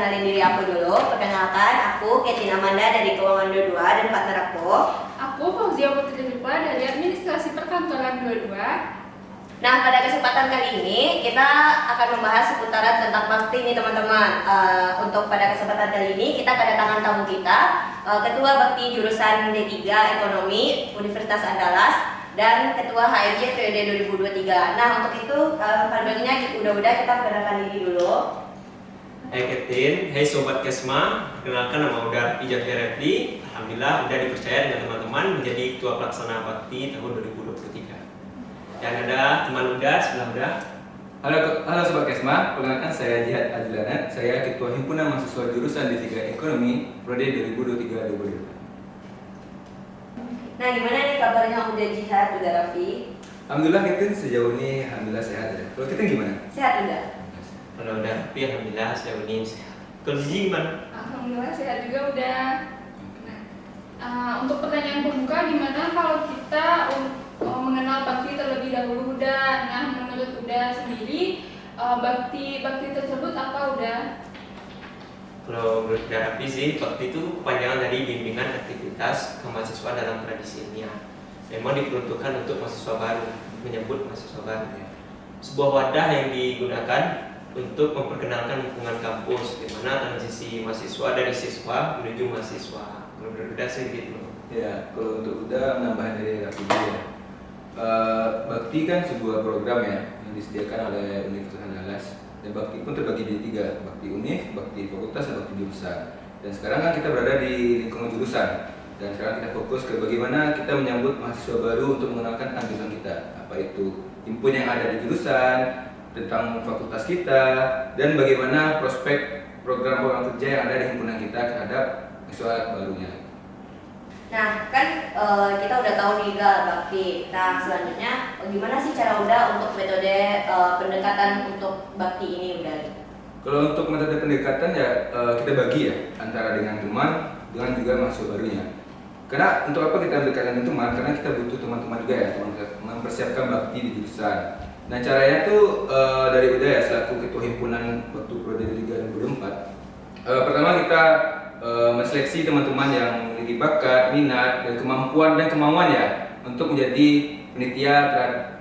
kenalin diri aku dulu. Perkenalkan, aku Ketin Amanda dari Keuangan 22 dan partner Aku Fauzia Putri Lipa dari Administrasi Perkantoran 22. Nah, pada kesempatan kali ini kita akan membahas seputaran tentang bakti nih teman-teman. Untuk pada kesempatan kali ini kita kedatangan tamu kita, Ketua Bakti Jurusan D3 Ekonomi Universitas Andalas dan Ketua HMJ periode 2023. Nah, untuk itu paling udah kita perkenalkan diri dulu. Hai Ketin, hai Sobat Kesma, perkenalkan nama Uda Ijafir Refli. Alhamdulillah udah dipercaya dengan teman-teman menjadi Ketua Pelaksana Bakti tahun 2023. Dan ada teman Uda sebelah Uda. Halo Sobat Kesma, perkenalkan saya Jihad Adilana, saya Ketua Himpunan Mahasiswa Jurusan D3 Ekonomi periode 2023-2024. Nah, gimana nih kabarnya Uda Jihad, Uda Raffi? Alhamdulillah Ketin sejauh ini alhamdulillah sehat ya. Kalau Ketin gimana? Sehat Uda? Kalau Uda Raffi, alhamdulillah saya unin sehat. Kalau Zizi gimana? Alhamdulillah sehat juga udah. Untuk pertanyaan pembuka, gimana kalau kita mengenal bakti terlebih dahulu udah? Nah, menurut Uda sendiri, bakti tersebut apa udah? Kalau menurut Uda Raffi sih, bakti itu kepanjangan dari bimbingan aktivitas kemahasiswaan dalam tradisi ilmiah. Memang diperuntukkan untuk mahasiswa baru, menyebut mahasiswa baru. Sebuah wadah yang digunakan untuk memperkenalkan lingkungan kampus, di mana transisi mahasiswa dari siswa menuju mahasiswa. Kalau menurut Uda sih gitu. Ya, kalau untuk Uda menambah dari Raffi ya. Bakti kan sebuah program ya yang disediakan oleh Universitas Andalas, dan bakti pun terbagi jadi 3, bakti univ, bakti fakultas, dan bakti jurusan. Dan sekarang kan kita berada di lingkungan jurusan, dan sekarang kita fokus ke bagaimana kita menyambut mahasiswa baru untuk mengenalkan anggapan kita, apa itu himpun yang ada di jurusan, tentang fakultas kita, dan bagaimana prospek program-program kerja yang ada di himpunan kita terhadap mahasiswa barunya. Nah, kan kita udah tahu nih bakti. Nah, selanjutnya gimana sih cara Uda untuk metode pendekatan untuk bakti ini Uda? Kalau untuk metode pendekatan ya kita bagi ya antara dengan teman dengan juga mahasiswa barunya. Karena untuk apa kita mendekatkan teman? Karena kita butuh teman-teman juga ya, mempersiapkan bakti di jurusan. Nah, caranya tuh dari Uda ya selaku ketua himpunan waktu periode 2024. Pertama kita menseleksi teman-teman yang memiliki bakat, minat, dan kemampuan dan kemauan ya untuk menjadi panitia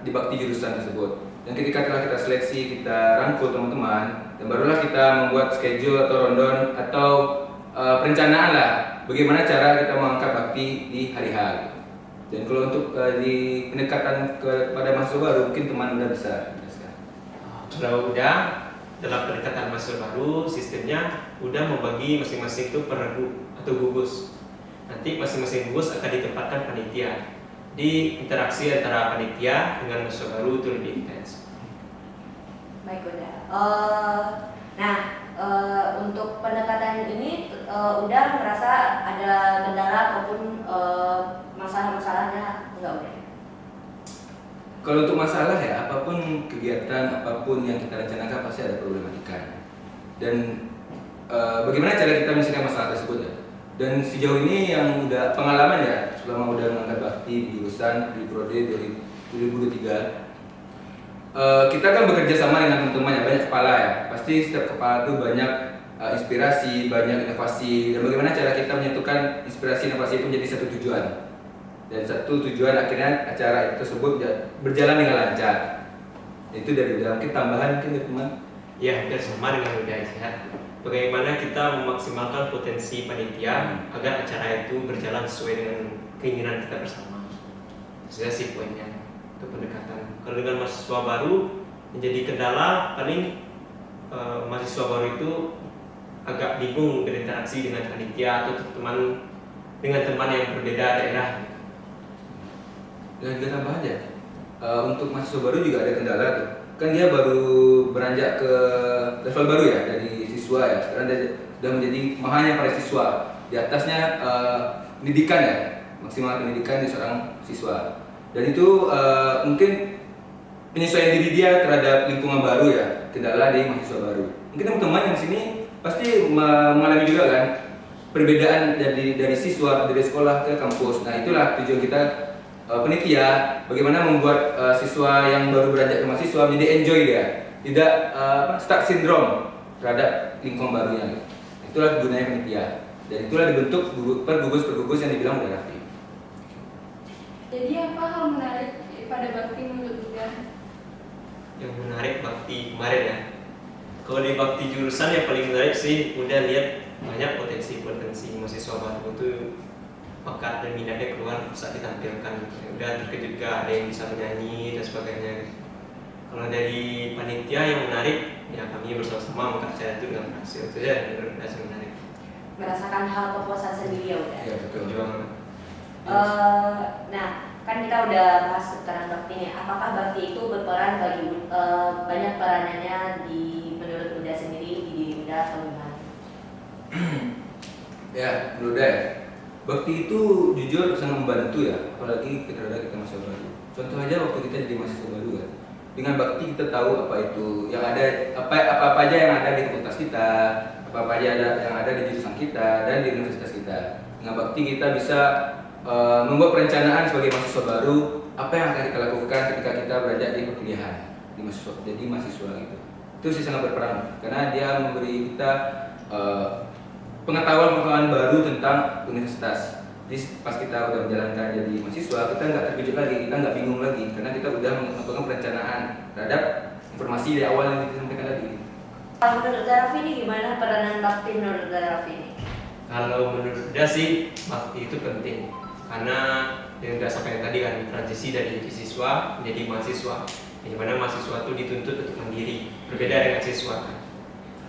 di bakti jurusan tersebut. Dan ketika telah kita seleksi, kita rangkul teman-teman, dan barulah kita membuat schedule atau rundown atau perencanaan lah bagaimana cara kita mengangkat bakti di hari-hari. Dan kalau untuk di pendekatan kepada mahasiswa baru, mungkin teman Uda bisa menjelaskan. Kalau Uda dalam pendekatan mahasiswa baru, sistemnya udah membagi masing-masing itu per grup atau gugus. Nanti masing-masing gugus akan ditempatkan panitia. Di interaksi antara panitia dengan mahasiswa baru itu lebih intens. Baik Uda. Untuk pendekatan ini Uda merasa ada kendala ataupun masalah-masalahnya enggak Uda? Kalau untuk masalah ya, apapun kegiatan, apapun yang kita rencanakan pasti ada problematika. Dan bagaimana cara kita menyelesaikan masalah tersebut ya? Dan sejauh ini yang udah pengalaman ya, selama udah mengangkat bakti di jurusan di periode 2023, kita kan bekerja sama dengan teman-teman ya, banyak kepala ya. Pasti setiap kepala itu banyak inspirasi, banyak inovasi. Dan bagaimana cara kita menyatukan inspirasi inovasi itu menjadi satu tujuan. Dan satu tujuan akhirnya acara itu tersebut berjalan dengan lancar. Itu dari Uda, mungkin tambahan mungkin teman. Ya, hampir sama dengan Uda sehat. Bagaimana kita memaksimalkan potensi panitia agar acara itu berjalan sesuai dengan keinginan kita bersama. Itu saja sih poinnya untuk pendekatan. Kalau dengan mahasiswa baru menjadi kendala, paling mahasiswa baru itu agak bingung berinteraksi dengan panitia atau dengan teman yang berbeda daerah. Dan juga tambahan ya, untuk mahasiswa baru juga ada kendala tuh. Kan dia baru beranjak ke level baru ya, dari siswa ya. Sekarang dia sudah menjadi mahanya para siswa. Di atasnya pendidikan ya, maksimal pendidikan di seorang siswa. Dan itu mungkin penyesuaian diri dia terhadap lingkungan baru ya, kendala di mahasiswa baru. Mungkin teman-teman yang di sini pasti mengalami juga kan perbedaan dari siswa dari sekolah ke kampus. Nah, itulah tujuan kita penitia, bagaimana membuat siswa yang baru beranjak ke mahasiswa menjadi enjoy dia, tidak stuck syndrome. terhadap lingkungan barunya. Itulah gunanya panitia. Dan itulah dibentuk per gugus yang dibilang udah Raffi. Jadi apa hal menarik pada bakti menurut Uda? Yang menarik bakti kemarin ya. Kalau di bakti jurusan yang paling menarik sih udah lihat banyak potensi-potensi mahasiswa baru itu bakat dan minatnya keluar saat ditampilkan. Udah terkejut juga ada yang bisa menyanyi dan sebagainya. Kalau dari panitia yang menarik ya kami bersama-sama mengerjakan itu dengan berhasil. Itu aja yang berhasil menarik. Merasakan hal kepuasan sendiri ya udah. Ya betul. Perjuangan. Nah, kan kita udah bahas seputaran bakti nih. Apakah bakti itu berperan bagi banyak peranannya di menurut Uda sendiri di diri Uda atau gimana? Ya, menurut saya bakti itu jujur sangat membantu ya, apalagi kita mahasiswa baru. Contoh aja waktu kita jadi mahasiswa baru kan, dengan bakti kita tahu apa itu yang ada, apa aja yang ada di fakultas kita, apa aja yang ada di jurusan kita dan di universitas kita. Dengan bakti kita bisa membuat perencanaan sebagai mahasiswa baru, apa yang akan kita lakukan ketika kita berada di perkuliahan, di mahasiswa, jadi mahasiswa gitu. Itu sih sangat berperan karena dia memberi kita pengetahuan baru tentang universitas. Jadi pas kita udah menjalankan jadi mahasiswa, kita nggak terkejut lagi, kita nggak bingung lagi, karena kita udah melakukan perencanaan terhadap informasi dari awal yang disampaikan tadi. Kalau menurut Raffi ini gimana peranan bakti menurut Raffi ini? Kalau menurut dia sih bakti itu penting karena yang udah sampai tadi kan transisi dari jadi siswa menjadi mahasiswa, di mana mahasiswa itu dituntut untuk mandiri, berbeda dengan siswa kan.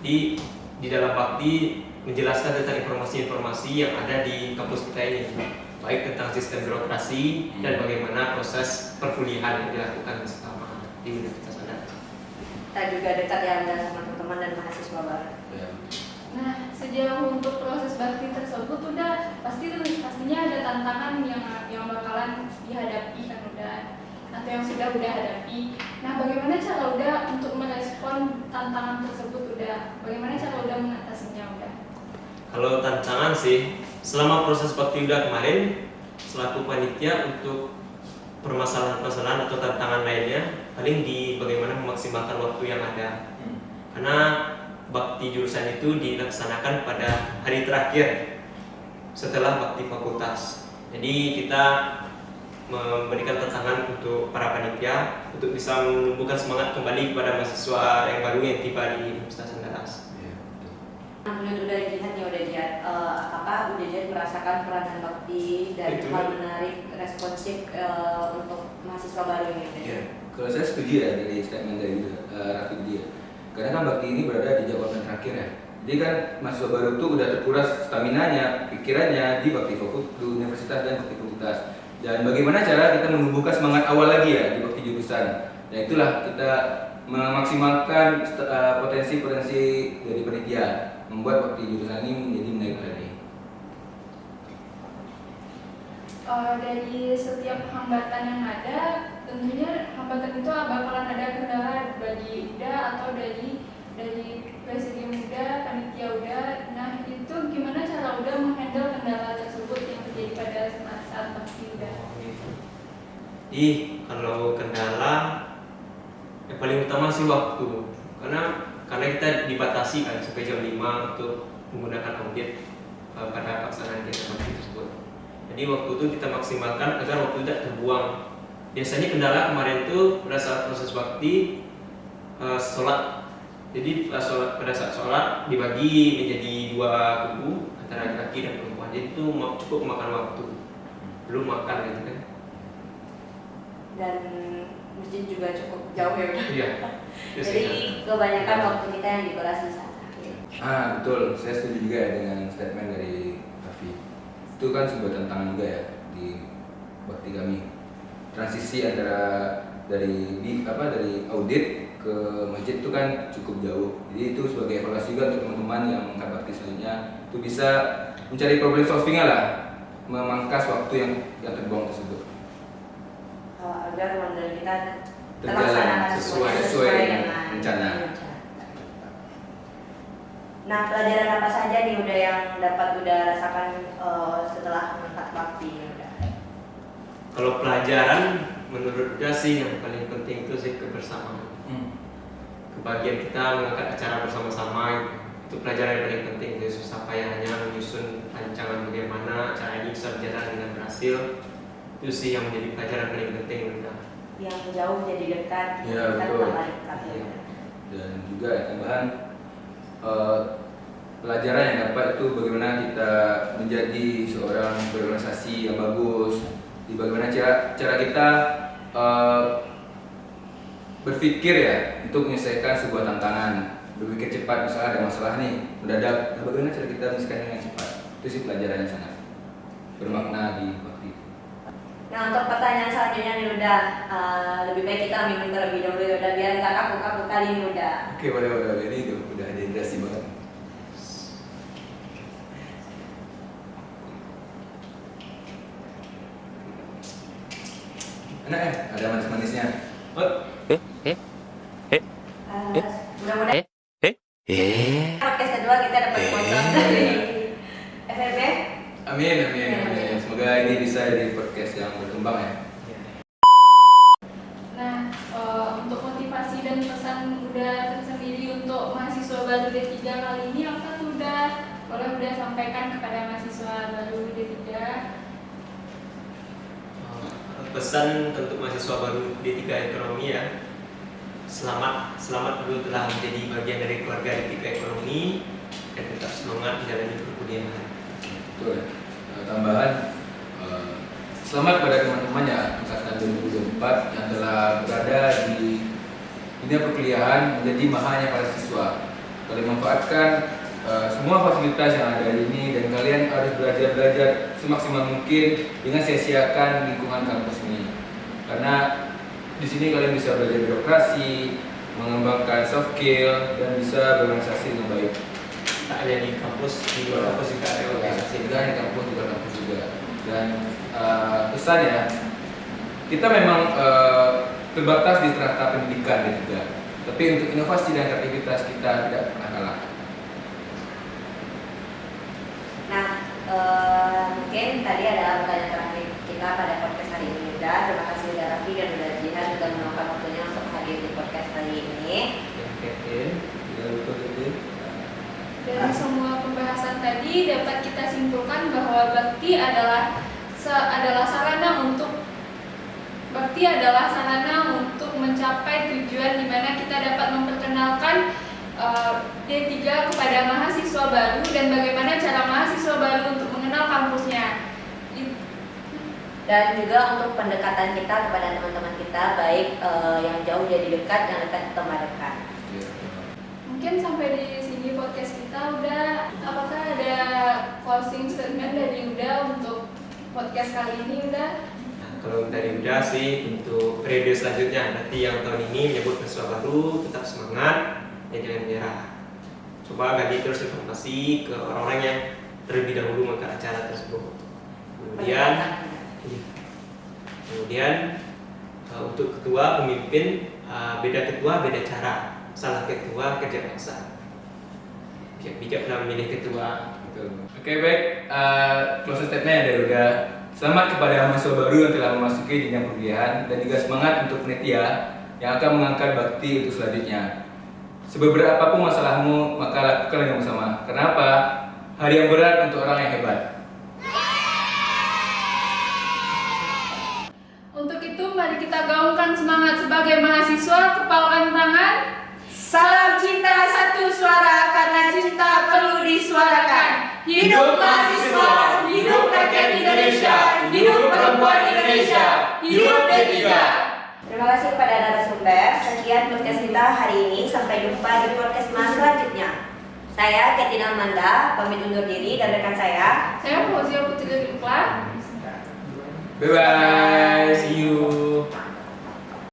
Di dalam bakti menjelaskan tentang informasi-informasi yang ada di kampus kita ini, baik tentang sistem birokrasi dan bagaimana proses perkuliahan yang dilakukan selama di universitas Anda. Kita juga dekat ya Anda sama teman-teman dan mahasiswa baru. Ya. Nah, sejauh untuk proses bakti tersebut udah pastinya ada tantangan yang bakalan dihadapi kan udah, atau yang sudah udah hadapi. Nah, bagaimana cara udah untuk merespon tantangan tersebut udah? Bagaimana cara udah mengatasinya udah? Kalau tantangan sih, selama proses bakti udah kemarin, selaku panitia untuk permasalahan-permasalahan atau tantangan lainnya, paling di bagaimana memaksimalkan waktu yang ada. Karena bakti jurusan itu dilaksanakan pada hari terakhir setelah bakti fakultas. Jadi kita memberikan tantangan untuk para panitia untuk bisa menumbuhkan semangat kembali kepada mahasiswa yang baru yang tiba di Universitas Andalas. Nah, menurut Uda Jihad nih Uda Jihad, apakah Uda Jihad merasakan peranan bakti dan Itu. hal menarik responsif untuk mahasiswa baru ini? Ya, kalau saya setuju ya dari statement dari Raffi dia. Karena kan bakti ini berada di jabatan terakhir ya. Jadi kan mahasiswa baru itu udah terkuras staminanya, pikirannya di bakti fakultas, di universitas dan bakti fakultas. Dan bagaimana cara kita menumbuhkan semangat awal lagi ya di bakti jurusan. Nah itulah kita memaksimalkan potensi-potensi dari panitia, membuat bakti jurusan ini menjadi menarik lagi. Dari setiap hambatan yang ada, tentunya hambatan itu bakalan ada kendala bagi Uda atau dari presiden Uda, panitia Uda. Nah, itu gimana cara Uda menghandle kendala tersebut yang terjadi pada saat bakti Uda? Kalau kendala yang paling utama sih waktu. Karena kita dibatasi kan sampai jam 5 untuk menggunakan audit pada pelaksanaan kegiatan bakti tersebut. Jadi waktu itu kita maksimalkan agar waktu tidak terbuang. Biasanya kendala kemarin itu pada saat proses bakti sholat. Jadi pada saat sholat dibagi menjadi 2 kubu antara laki dan perempuan. Jadi itu cukup memakan waktu. Belum makan gitu kan. Dan masjid juga cukup jauh ya Uda. Iya. Jadi kebanyakan waktu kita yang dikuras di sana. Betul, saya setuju juga ya dengan statement dari Raffi. Itu kan sebuah tantangan juga ya di bakti kami. Transisi antara dari audit ke masjid itu kan cukup jauh. Jadi itu sebagai evaluasi juga untuk teman-teman yang mengangkat bakti selanjutnya, itu bisa mencari problem solvingnya lah, memangkas waktu yang terbuang tersebut. Agar model kita Terjalan sesuai dengan rencana. Nah, pelajaran apa saja nih Uda yang dapat Uda rasakan setelah mengangkat bakti ini Uda? Kalau pelajaran menurut dia sih yang paling penting itu sih kebersamaan. kebahagiaan kita mengangkat acara bersama-sama. Itu pelajaran yang paling penting, jadi susah payahnya menyusun rancangan bagaimana acara ini bisa berjalan dengan berhasil. Itu sih yang menjadi pelajaran paling penting. Yang jauh jadi dekat, Iya, dekat betul. tambah dekat. Iya. Dan juga tambahan pelajaran yang dapat itu bagaimana kita menjadi seorang berorganisasi yang bagus, di bagaimana cara kita berpikir ya untuk menyelesaikan sebuah tantangan, berpikir cepat misalnya ada masalah nih mendadak, nah bagaimana cara kita menyelesaikan dengan cepat. Itu sih pelajaran yang sangat bermakna di waktu itu. Nah, untuk pertanyaan selanjutnya nih udah lebih baik kita minum terlebih dahulu ya udah biar nggak kaku-kaku kali ini udah. Oke, boleh ini udah dehidrasi banget. Enak ya, ada manis-manisnya. Mudah-mudahan podcast kedua kita dapat sponsor dari FEB. Amin. Semoga ini bisa jadi podcast yang berkembang ya. Nah, untuk motivasi dan pesan udah tersendiri untuk mahasiswa baru D3 kali ini apa tuh udah sampaikan kepada mahasiswa baru D3? Pesan untuk mahasiswa baru D3 Ekonomi ya. Selamat dulu telah menjadi bagian dari keluarga D3 Ekonomi dan tetap semangat menjalani perkuliahan. Betul ya. Tambahan selamat pada teman-teman ya angkatan 2024 yang telah berada di dunia perkuliahan menjadi mahanya para siswa. Kalian memanfaatkan semua fasilitas yang ada di ini dan kalian harus belajar semaksimal mungkin dengan sia-siakan lingkungan kampus ini. Karena di sini kalian bisa belajar birokrasi, mengembangkan soft skill dan bisa berorganisasi dengan baik. Tak hanya di kampus, di luar kampus juga ada organisasi. Tidak di kampus juga. Dan pesannya kita memang terbatas di strata pendidikan dan juga, tapi untuk inovasi dan kreativitas kita tidak pernah kalah. Nah, mungkin tadi ada pertanyaan terakhir kita pada podcast hari ini udah. Terima kasih udah Raffi dan udah Jihan sudah meluangkan waktunya untuk hadir di podcast kali ini. Dari semua pembahasan tadi dapat kita simpulkan bahwa bakti adalah sarana untuk mencapai tujuan di mana kita dapat memperkenalkan D3 kepada mahasiswa baru dan bagaimana cara mahasiswa baru untuk mengenal kampusnya. Dan juga untuk pendekatan kita kepada teman-teman kita, baik yang jauh jadi dekat, yang dekat tambah dekat. Mungkin sampai di sini podcast kita udah. Apakah ada closing statement dari Uda untuk podcast kali ini udah? Nah, kalau dari Uda sih untuk periode selanjutnya nanti yang tahun ini menyebut mahasiswa baru tetap semangat dan jangan menyerah. Coba gali terus informasi ke orang-orang yang terlebih dahulu mengangkat acara tersebut. Kemudian untuk ketua pemimpin beda ketua beda cara. Salah ketua kerja paksa. Bijak dalam memilih ketua. Oke, baik. Closing statement dari Uda. Selamat kepada mahasiswa baru yang telah memasuki jenjang perkuliahan dan juga semangat untuk penitia yang akan mengangkat bakti untuk selanjutnya. Seberat apapun masalahmu, maka lakukan dengan bersama. Kenapa? Hari yang berat untuk orang yang hebat. Untuk itu mari kita gaungkan semangat sebagai mahasiswa, kepalkan tangan. Salam cinta satu suara karena cinta perlu disuarakan. Hidup mahasiswa, hidup rakyat Indonesia, hidup perempuan Indonesia, hidup D3. Terima kasih kepada narasumber. Sekian podcast kita hari ini. Sampai jumpa di podcast mas selanjutnya. Saya Katina Amanda, pamit undur diri dan rekan saya. Saya Fauzia Putri Rukla. Bye bye. See you.